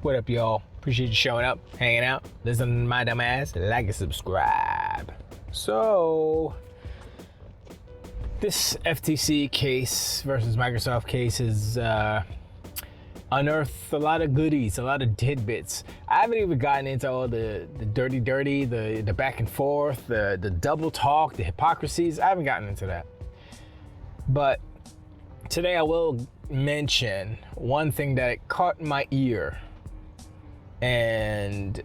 What up, y'all? Appreciate you showing up, hanging out, listening to my dumb ass. Like and subscribe. So, this FTC case versus Microsoft case has unearthed a lot of goodies, a lot of tidbits. I haven't even gotten into all the dirty, the back and forth, the double talk, the hypocrisies. I haven't gotten into that. But today I will mention one thing that caught my ear. And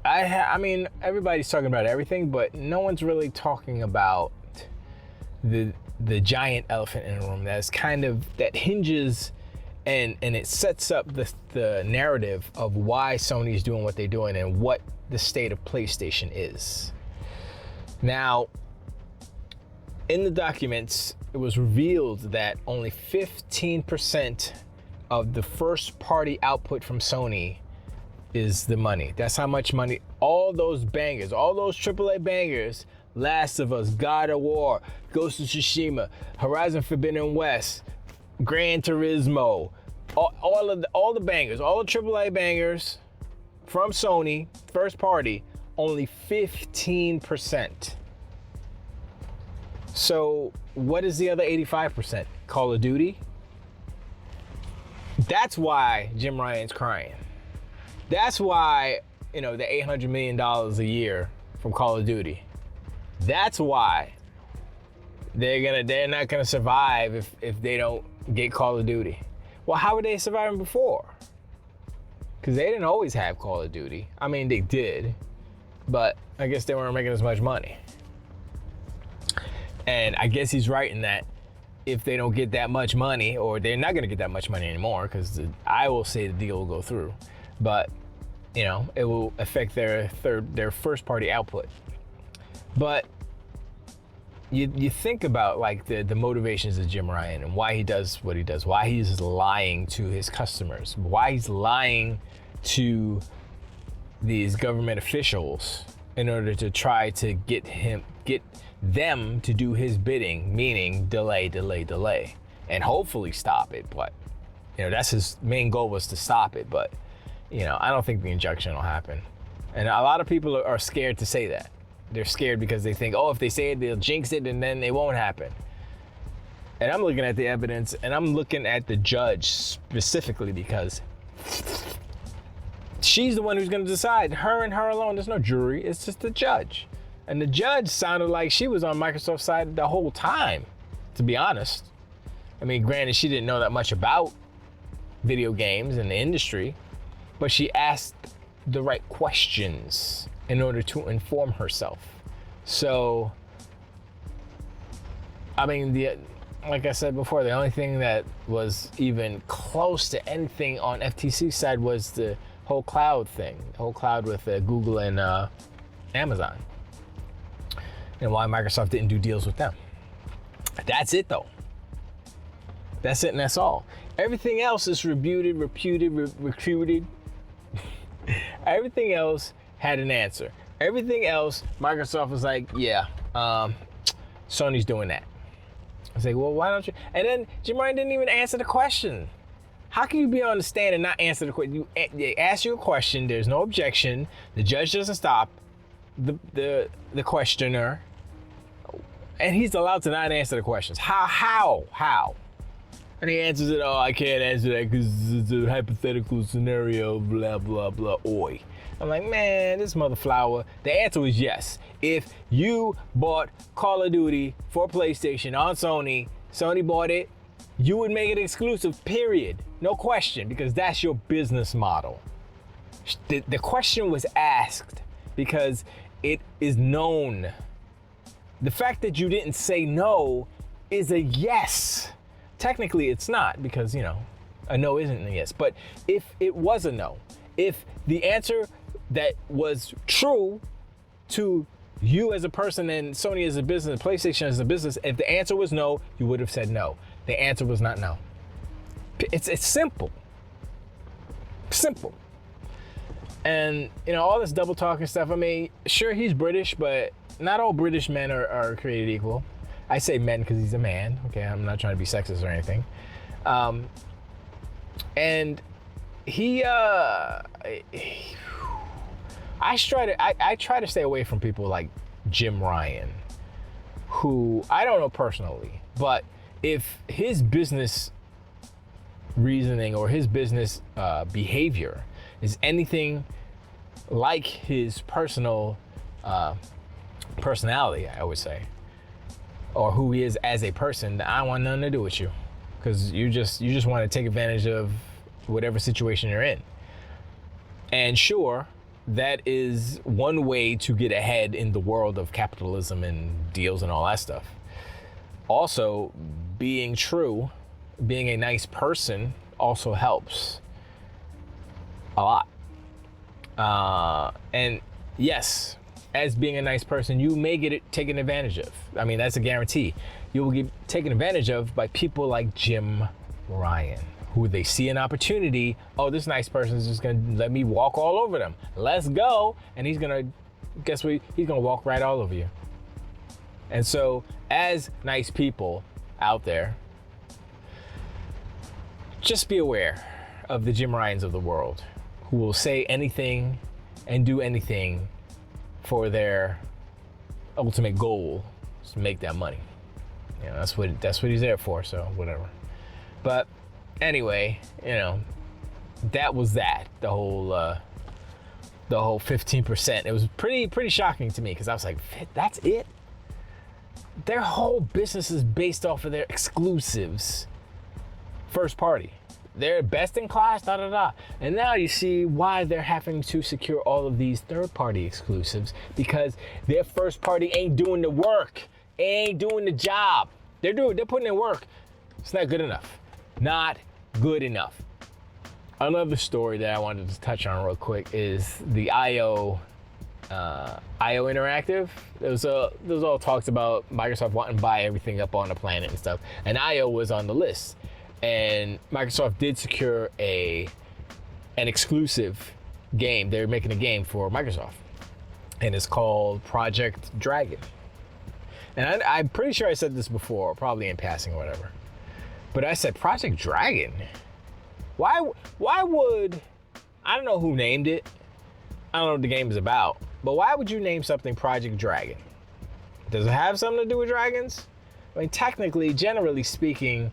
I mean, everybody's talking about everything, but no one's really talking about the giant elephant in the room that hinges and it sets up the narrative of why Sony's doing what they're doing and what the state of PlayStation is. Now, in the documents, it was revealed that only 15% of the first party output from Sony is the money. That's how much money all those bangers, all those AAA bangers, Last of Us, God of War, Ghost of Tsushima, Horizon Forbidden West, Gran Turismo, all the bangers, all the AAA bangers from Sony, first party, only 15%. So what is the other 85%? Call of Duty? That's why Jim Ryan's crying. That's why, the $800 million a year from Call of Duty. That's why they're not gonna survive if they don't get Call of Duty. Well, how were they surviving before? Because they didn't always have Call of Duty. I mean, they did, but I guess they weren't making as much money. And I guess he's right in that if they don't get that much money, or they're not gonna get that much money anymore, because I will say the deal will go through, but it will affect their first party output. But you think about like the motivations of Jim Ryan and why he does what he does, why he's lying to his customers, why he's lying to these government officials in order to try to get them to do his bidding, meaning delay, and hopefully stop it. But that's his main goal, was to stop it. But I don't think the injunction will happen. And a lot of people are scared to say that. They're scared because they think, if they say it, they'll jinx it and then it won't happen. And I'm looking at the evidence, and I'm looking at the judge specifically because she's the one who's going to decide. Her and her alone. There's no jury. It's just the judge. And the judge sounded like she was on Microsoft's side the whole time, to be honest. I mean, granted, she didn't know that much about video games and the industry, but she asked the right questions in order to inform herself. So, I mean, like I said before, the only thing that was even close to anything on FTC's side was the whole cloud thing, the whole cloud with Google and Amazon, and why Microsoft didn't do deals with them. That's it, though. That's it, and that's all. Everything else is reputed. Everything else had an answer. Everything else, Microsoft was like, yeah, Sony's doing that. I was like, well, why don't you? And then Jim Ryan didn't even answer the question. How can you be on the stand and not answer the question? They ask you a question, there's no objection, the judge doesn't stop the questioner, and he's allowed to not answer the questions. How? And he answers it, I can't answer that because it's a hypothetical scenario, blah, blah, blah, oi. I'm like, man, this mother flower. The answer was yes. If you bought Call of Duty for PlayStation on Sony bought it, you would make it exclusive, period. No question, because that's your business model. The question was asked because it is known. The fact that you didn't say no is a yes. Technically, it's not, because, a no isn't a yes. But if it was a no, if the answer that was true to you as a person and Sony as a business, PlayStation as a business, if the answer was no, you would have said no. The answer was not no. It's simple. Simple. And, all this double talk and stuff, I mean, sure, he's British, but not all British men are created equal. I say men because he's a man, okay? I'm not trying to be sexist or anything. And he I try to stay away from people like Jim Ryan, who I don't know personally, but if his business reasoning or his business behavior is anything like his personal personality, I would say, or who he is as a person, I don't want nothing to do with you, because you just want to take advantage of whatever situation you're in. And sure, that is one way to get ahead in the world of capitalism and deals and all that stuff. Also, being true, being a nice person also helps a lot. And yes, as being a nice person, you may get it taken advantage of. I mean, that's a guarantee. You will get taken advantage of by people like Jim Ryan, who they see an opportunity. Oh, this nice person is just gonna let me walk all over them. Let's go. And he's gonna, guess what? He's gonna walk right all over you. And so, as nice people out there, just be aware of the Jim Ryans of the world, who will say anything and do anything for their ultimate goal, is to make that money. You know, that's what he's there for, so whatever. But anyway, you know, that was that. The whole 15%. It was pretty shocking to me, because I was like, that's it? Their whole business is based off of their exclusives. First party. They're best in class, da da da. And now you see why they're having to secure all of these third party exclusives, because their first party ain't doing the work, ain't doing the job. They're putting in work. It's not good enough. Not good enough. Another story that I wanted to touch on real quick is the IO Interactive. There was all talks about Microsoft wanting to buy everything up on the planet and stuff, and IO was on the list. And Microsoft did secure an exclusive game. They're making a game for Microsoft, and it's called Project Dragon. And I'm pretty sure I said this before, probably in passing or whatever. But I said, Project Dragon? Why would, I don't know who named it. I don't know what the game is about. But why would you name something Project Dragon? Does it have something to do with dragons? I mean, technically, generally speaking,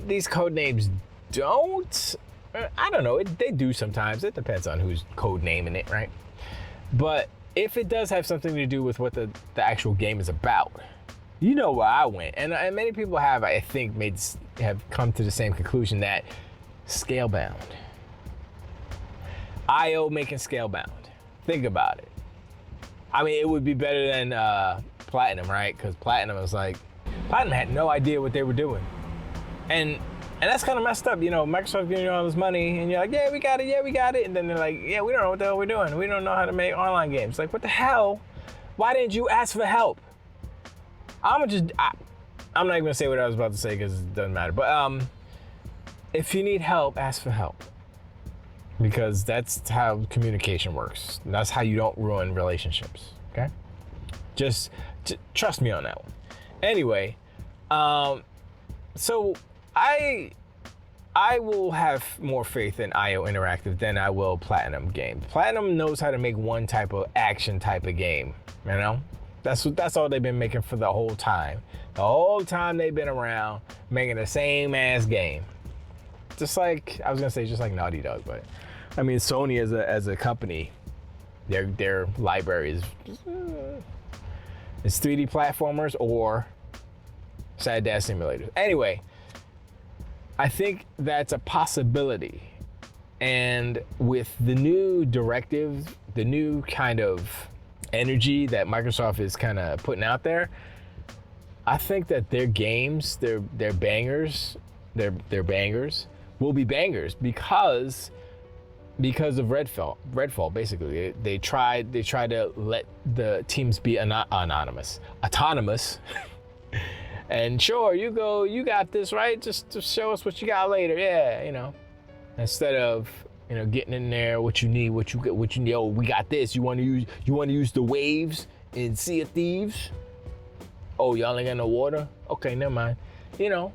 these code names don't. I don't know. They do sometimes. It depends on who's code naming it, right? But if it does have something to do with what the actual game is about, you know where I went. And many people have, I think, have come to the same conclusion, that Scalebound. IO making Scalebound. Think about it. I mean, it would be better than Platinum, right? Because Platinum had no idea what they were doing. And that's kind of messed up. You know, Microsoft giving you all this money, and you're like, yeah, we got it. And then they're like, yeah, we don't know what the hell we're doing. We don't know how to make online games. Like, what the hell? Why didn't you ask for help? I'm not even gonna say what I was about to say, because it doesn't matter. But if you need help, ask for help, because that's how communication works. That's how you don't ruin relationships. Okay, just trust me on that one. Anyway, so I will have more faith in IO Interactive than I will Platinum Games. Platinum knows how to make one type of action type of game, you know? That's all they've been making for the whole time. The whole time they've been around, making the same ass game. Just like Naughty Dog, but I mean, Sony as a company, their library is it's 3D platformers or sad dad simulators. Anyway, I think that's a possibility. And with the new directive, the new kind of energy that Microsoft is kind of putting out there, I think that their games, their bangers, their bangers will be bangers because of Redfall. Basically, they tried to let the teams be autonomous. And sure, you got this, right? Just to show us what you got later. Yeah, you know. Instead of, you know, getting in there, what you need. Oh, we got this. You want to use the waves in Sea of Thieves? Oh, y'all ain't got no water? Okay, never mind. You know,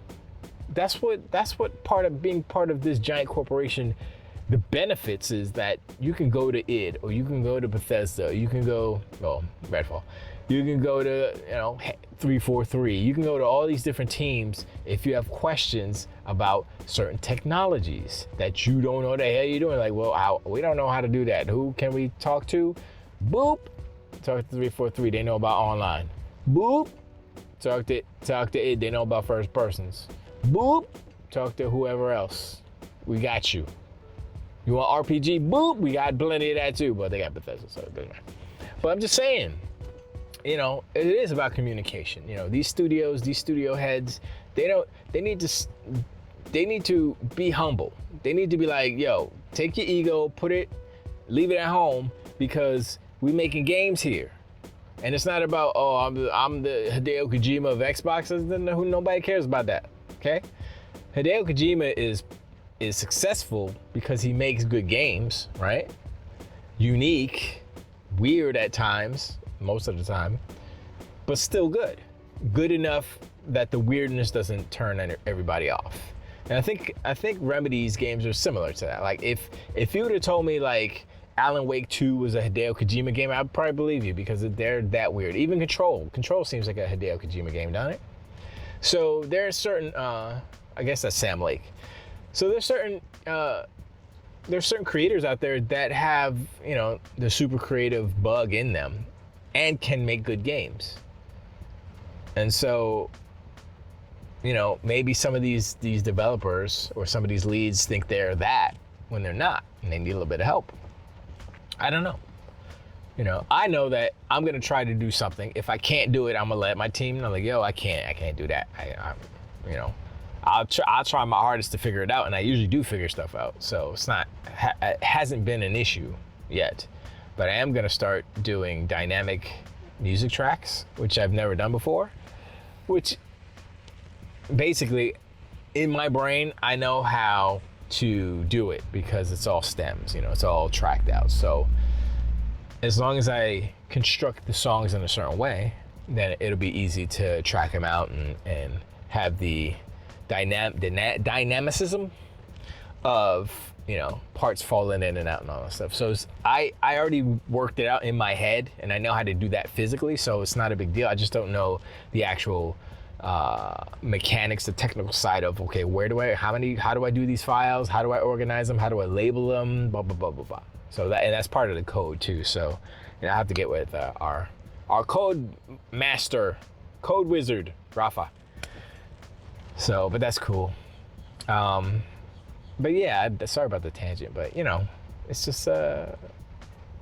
that's what part of being part of this giant corporation the benefits is that you can go to id, or you can go to Bethesda, you can go, Redfall, you can go to 343, you can go to all these different teams if you have questions about certain technologies that you don't know the hell you're doing. Like, well, we don't know how to do that. Who can we talk to? Boop, talk to 343. They know about online. Boop, talk to id. They know about first persons. Boop, talk to whoever else. We got you. You want RPG? Boop, we got plenty of that too. But they got Bethesda, so it doesn't matter. But I'm just saying, it is about communication. These studio heads, they need to be humble. They need to be like, yo, take your ego, leave it at home, because we making games here. And it's not about, I'm the Hideo Kojima of Xbox. Nobody cares about that, okay? Hideo Kojima is successful because he makes good games, right? Unique, weird at times, most of the time, but still good. Good enough that the weirdness doesn't turn everybody off. And I think Remedy's games are similar to that. Like, if you would have told me like Alan Wake 2 was a Hideo Kojima game, I'd probably believe you, because they're that weird. Even Control seems like a Hideo Kojima game, doesn't it? So there's certain, I guess that's Sam Lake. So there's certain creators out there that have, the super creative bug in them and can make good games. And so, maybe some of these developers or some of these leads think they're that when they're not, and they need a little bit of help. I don't know. I know that I'm gonna try to do something. If I can't do it, I'm gonna let my team know, like, yo, I can't do that. I'll try my hardest to figure it out, and I usually do figure stuff out. So it hasn't been an issue yet. But I am gonna start doing dynamic music tracks, which I've never done before. Which basically, in my brain, I know how to do it because it's all stems, it's all tracked out. So as long as I construct the songs in a certain way, then it'll be easy to track them out and have the dynamicism of parts falling in and out and all that stuff. So I already worked it out in my head, and I know how to do that physically, so it's not a big deal. I just don't know the actual mechanics, the technical side of, okay, how do I do these files? How do I organize them? How do I label them? Blah, blah, blah, blah, blah. So that's part of the code too. So I have to get with our code master, code wizard, Rafa. So, but that's cool. But yeah, sorry about the tangent, but it's just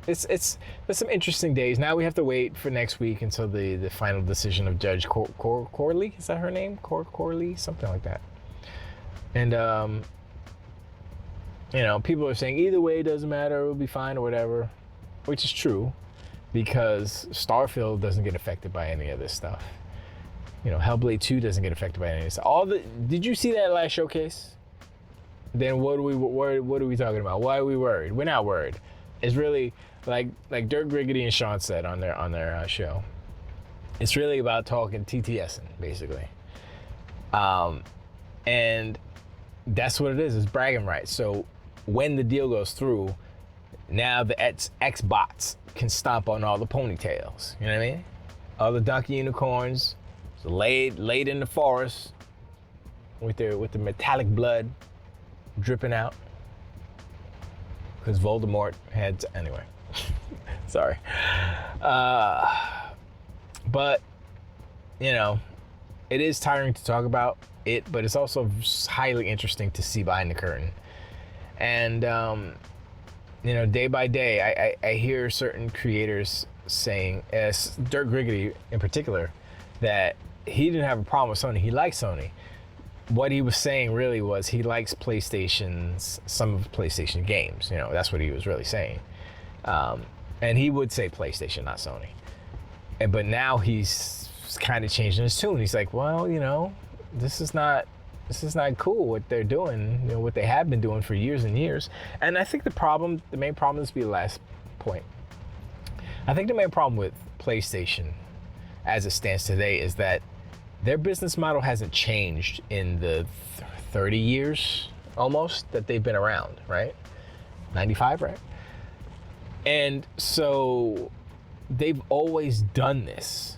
it's some interesting days. Now we have to wait for next week until the final decision of Judge Corley. Is that her name? Corley, something like that. And people are saying either way, it doesn't matter, it'll be fine or whatever, which is true, because Starfield doesn't get affected by any of this stuff. Hellblade 2 doesn't get affected by any of this. Did you see that last showcase? Then what are we talking about? Why are we worried? We're not worried. It's really like Dirk Griggity and Sean said on their show. It's really about talking TTSing, basically. And that's what it is. It's bragging rights. So when the deal goes through, now the X-bots can stomp on all the ponytails. You know what I mean? All the donkey unicorns laid in the forest with the metallic blood dripping out, because Voldemort had anyway. Sorry. But it is tiring to talk about it, but it's also highly interesting to see behind the curtain. And day by day, I hear certain creators saying, as Dirk Griggity in particular, that he didn't have a problem with Sony. He likes Sony. What he was saying really was he likes some of PlayStation games. That's what he was really saying. And he would say PlayStation, not Sony. But now he's kind of changing his tune. He's like, well, this is not cool what they're doing, what they have been doing for years and years. And I think the main problem, this will be the last point. I think the main problem with PlayStation as it stands today is that their business model hasn't changed in the 30 years almost that they've been around, right? 95, right? And so they've always done this.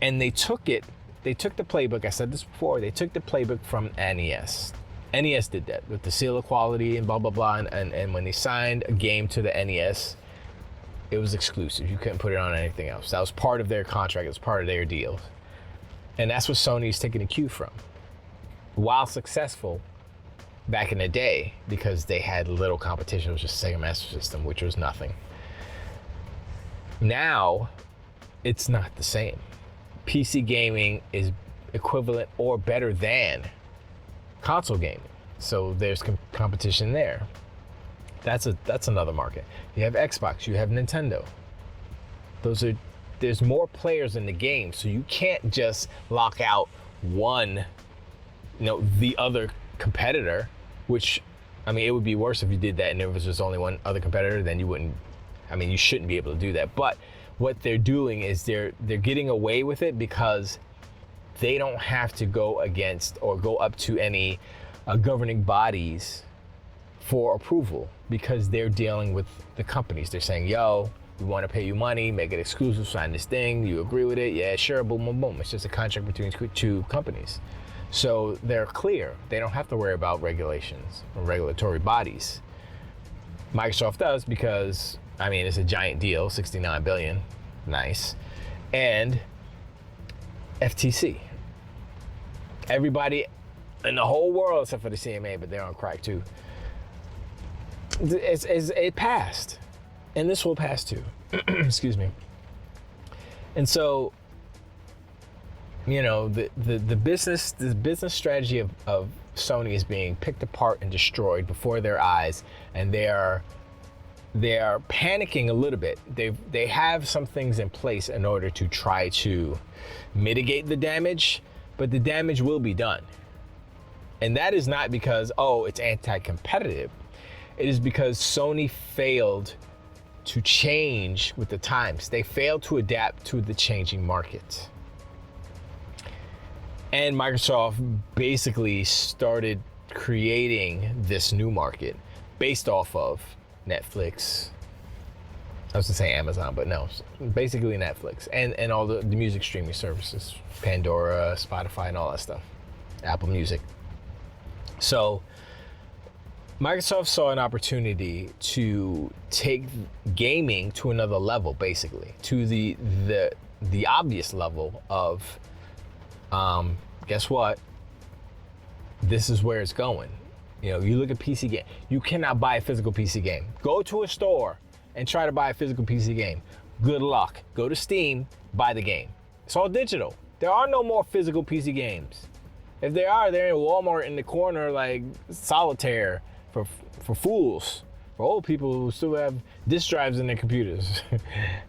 And they took the playbook, I said this before, they took the playbook from NES. NES did that with the seal of quality and blah, blah, blah. And when they signed a game to the NES, it was exclusive. You couldn't put it on anything else. That was part of their contract. It was part of their deal. And that's what Sony's taking a cue from. While successful back in the day, because they had little competition, it was just Sega Master System, which was nothing. Now, it's not the same. PC gaming is equivalent or better than console gaming. So there's competition there. That's another market. You have Xbox, you have Nintendo. There's more players in the game, so you can't just lock out one, the other competitor, which, I mean, it would be worse if you did that and there was just only one other competitor, then you shouldn't be able to do that. But what they're doing is they're getting away with it because they don't have to go against or go up to any governing bodies for approval, because they're dealing with the companies. They're saying, yo, we want to pay you money, make it exclusive, sign this thing, you agree with it? Yeah, sure, boom, boom, boom. It's just a contract between two companies. So they're clear. They don't have to worry about regulations or regulatory bodies. Microsoft does because, I mean, it's a giant deal, $69 billion, nice. And FTC. Everybody in the whole world, except for the CMA, but they're on crack too. It passed, and this will pass too. Excuse me. And so, the business strategy of Sony is being picked apart and destroyed before their eyes, and they are panicking a little bit. They have some things in place in order to try to mitigate the damage, but the damage will be done. And that is not because, it's anti-competitive. It is because Sony failed to change with the times. They failed to adapt to the changing market. And Microsoft basically started creating this new market based off of Netflix. I was going to say Amazon, but no, basically Netflix and all the music streaming services, Pandora, Spotify, and all that stuff, Apple Music. So Microsoft saw an opportunity to take gaming to another level, basically, to the obvious level of, guess what? This is where it's going. You look at PC game. You cannot buy a physical PC game. Go to a store and try to buy a physical PC game. Good luck. Go to Steam, buy the game. It's all digital. There are no more physical PC games. If they are, they're in Walmart in the corner like solitaire for fools, for old people who still have disk drives in their computers.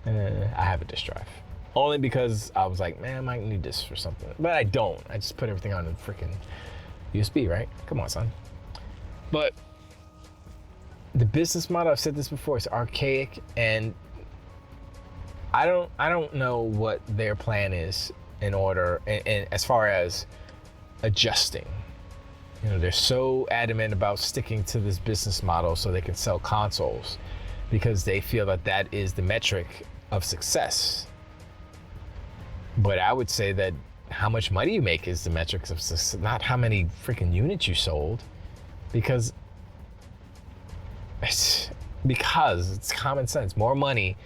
I have a disk drive. Only because I was like, man, I might need this for something. But I don't. I just put everything on the freaking USB, right? Come on, son. But the business model, I've said this before, it's archaic, and I don't know what their plan is in order, and as far as adjusting. They're so adamant about sticking to this business model so they can sell consoles because they feel that is the metric of success. But I would say that how much money you make is the metrics of success, not how many freaking units you sold, because it's common sense. More money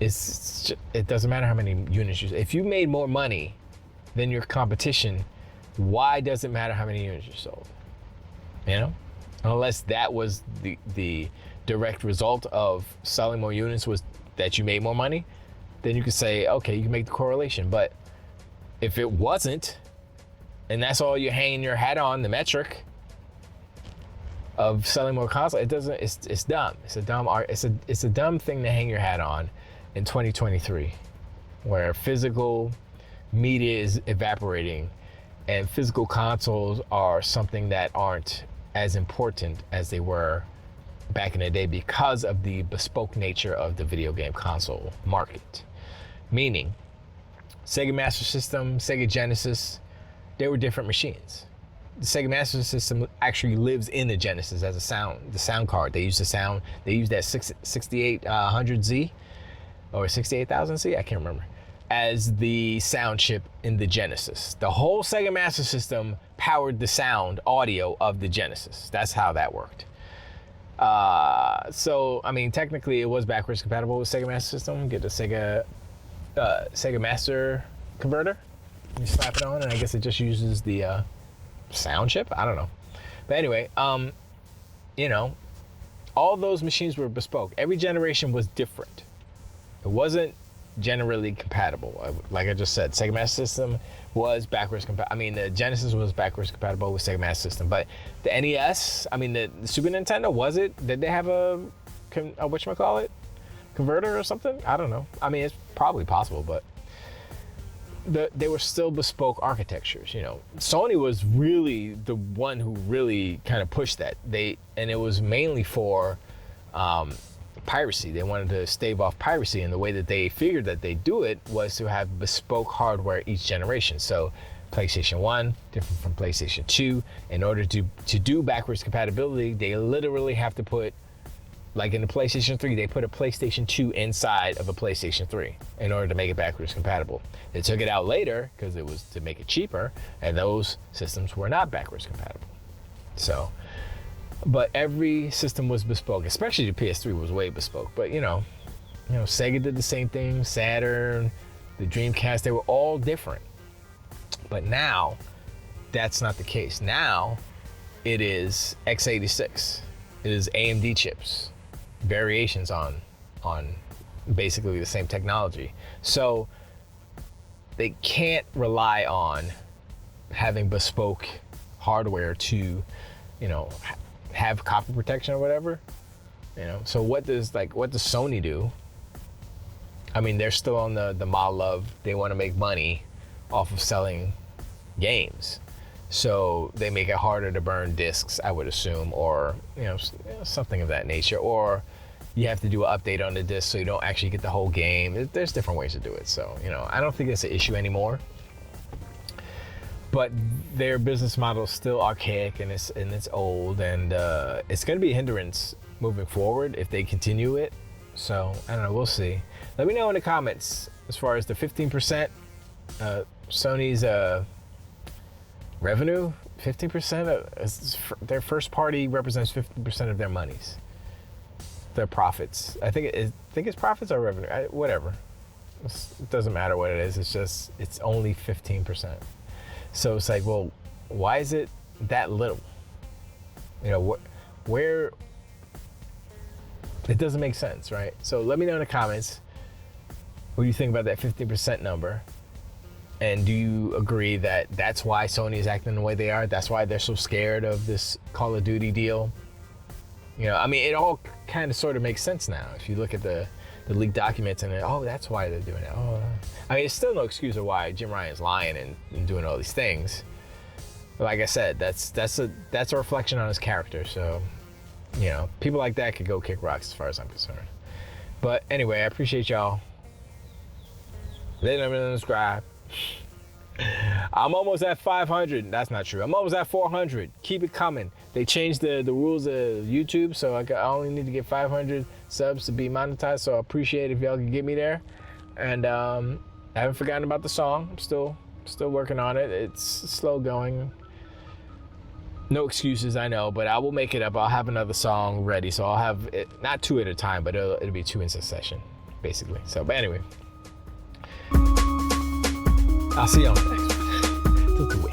it doesn't matter how many units you. If you made more money than your competition, why does it matter how many units you sold? Unless that was the direct result of selling more units was that you made more money, then you could say, okay, you can make the correlation. But if it wasn't, and that's all you're hanging your hat on, the metric of selling more consoles, it's dumb. It's a dumb thing to hang your hat on in 2023, where physical media is evaporating and physical consoles are something that aren't as important as they were back in the day because of the bespoke nature of the video game console market. Meaning, Sega Master System, Sega Genesis, they were different machines. the Sega Master System actually lives in the Genesis as the sound card. They use that 6800Z or 68,000Z, I can't remember, as the sound chip in the Genesis. The whole Sega Master System powered the sound audio of the Genesis. That's how that worked. So I mean, technically it was backwards compatible with Sega Master System. Get the Sega Master converter, you slap it on, and I guess it just uses the sound chip. I don't know, but anyway, you know, all those machines were bespoke. Every generation was different. It wasn't generally compatible. Like I just said, Sega Master System was backwards compatible. I mean, the Genesis was backwards compatible with Sega Master System, but the NES, I mean, the Super Nintendo, was it? Did they have a whatchamacallit? Converter or something? I don't know. I mean, it's probably possible, but they were still bespoke architectures, you know. Sony was really the one who really kind of pushed that. And it was mainly for piracy. They wanted to stave off piracy, and the way that they figured that they do it was to have bespoke hardware each generation. So PlayStation 1 different from PlayStation 2. In order to do backwards compatibility, they literally have to put, like in the PlayStation 3, they put a PlayStation 2 inside of a PlayStation 3 in order to make it backwards compatible. They took it out later because it was to make it cheaper, and those systems were not backwards compatible. So, but every system was bespoke, especially the PS3 was way bespoke. But you know, Sega did the same thing, Saturn, the Dreamcast, they were all different. But now, that's not the case. Now, it is x86. It is AMD chips, variations on basically the same technology. So they can't rely on having bespoke hardware to, you know, have copy protection or whatever. You know, so what does Sony do? I mean, they're still on the model of they want to make money off of selling games. So they make it harder to burn discs, I would assume, or something of that nature. Or you have to do an update on the disc so you don't actually get the whole game. There's different ways to do it. So I don't think that's an issue anymore. But their business model is still archaic and it's old, and it's going to be a hindrance moving forward if they continue it. So I don't know. We'll see. Let me know in the comments as far as the 15% Sony's revenue. 15% of their first party represents 15% of their monies, their profits. I think it's profits or revenue. Whatever. It doesn't matter what it is. It's only 15%. So it's like, well, why is it that little? Where it doesn't make sense, right? So let me know in the comments what you think about that 15% number. And do you agree that that's why Sony is acting the way they are? That's why they're so scared of this Call of Duty deal? I mean, it all kind of sort of makes sense now. If you look at the leaked documents and that's why they're doing it. I mean, it's still no excuse of why Jim Ryan's lying and doing all these things. But like I said, that's a reflection on his character. So, people like that could go kick rocks as far as I'm concerned. But anyway, I appreciate y'all. Let them subscribe. I'm almost at 500. That's not true. I'm almost at 400. Keep it coming. They changed the rules of YouTube, so I only need to get 500 subs to be monetized. So I appreciate it if y'all can get me there. And I haven't forgotten about the song. I'm still working on it. It's slow going. No excuses, I know, but I will make it up. I'll have another song ready, so I'll have it not two at a time, but it'll be two in succession, basically. So, but anyway. I'll see y'all next one.